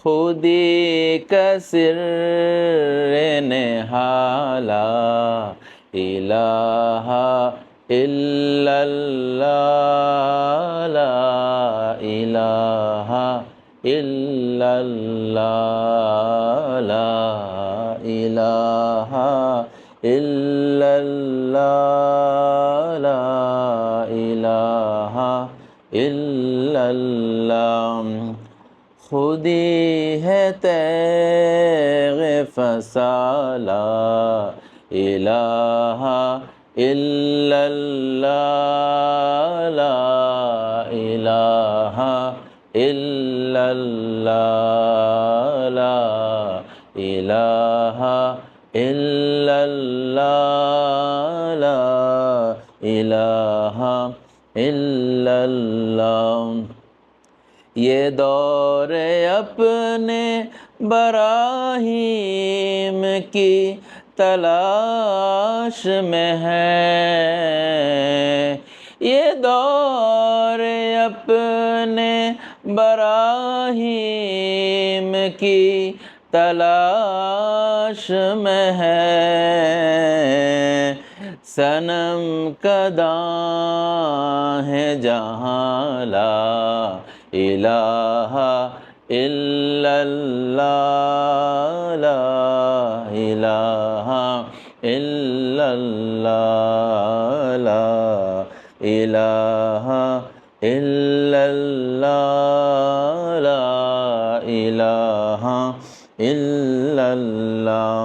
खुदी का सिर नेहाला इलाहा इल्लल्लाह ला इलाहा इल्लल्लाह ला इलाहा इल्लल्लाह ला इलाहा इल्लल्लाह खुदी है तैग़ फसाला इलाहा इल्लल्लाह ला इलाहा इल्लल्लाह ला इलाहा इल्लल्लाह ला इलाहा इल्लल्लाह ये दौर अपने बराहीम की तलाश में है ये दौर अपने बराहीम की तलाश में है सनम कदां है जहाँ ला इलाहा इल्लल्लाह ला इलाहा इल्लल्लाह ला इलाहा इल्लल्लाह ला इलाहा इल्लल्लाह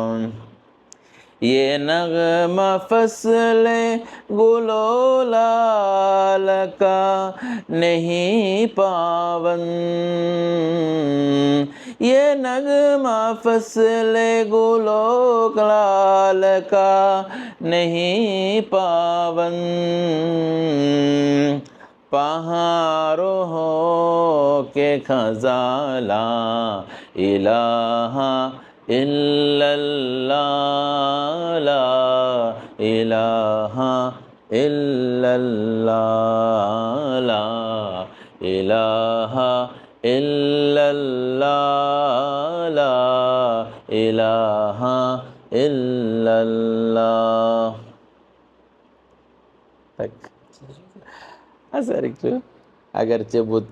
ये नग़मा फ़स्ले गुलो लाल का नहीं पावन ये नग़मा फ़स्ले गुलो लाल का नहीं पावन पहाड़ों हो के खज़ाला इलाहा इल्लल्लाह ला इलाहा इल्लल्लाह ला इलाहा इल्लल्लाह ला इलाहा इल्लल्लाह tak asal agar cebut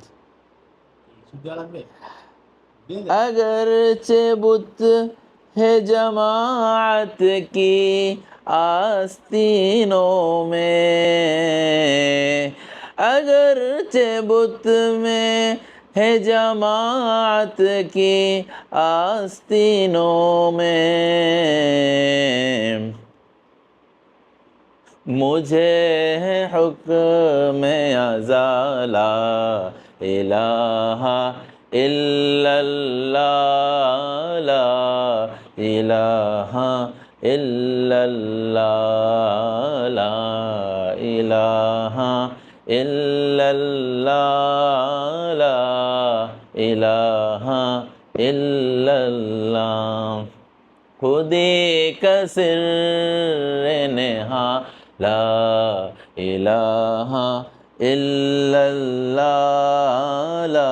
अगरचे बुत है जमात की आस्तीनों में अगरचे बुत में है जमात की आस्तीनों में मुझे है हुक्म अज़ाला इलाहा इल्लल्लाह ला इलाहा इल्लल्लाह ला इलाहा इल्लल्लाह ला इलाहा इल्लल्लाह खुदी का सिर नेहा ला इलाहा इल्लल्लाह ला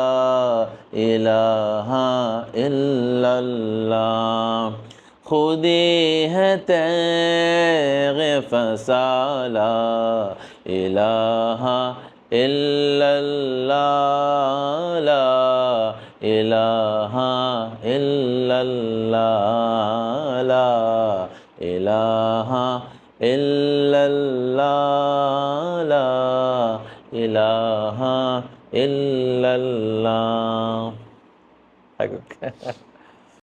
इलाहा इल्लल्लाह खुदी है तैग़ फसाला इलाहा इल्लल्लाह ला इलाहा इल्लल्लाह ला इलाहा इल्लल्लाह ला इलाहा इल्लल्लाह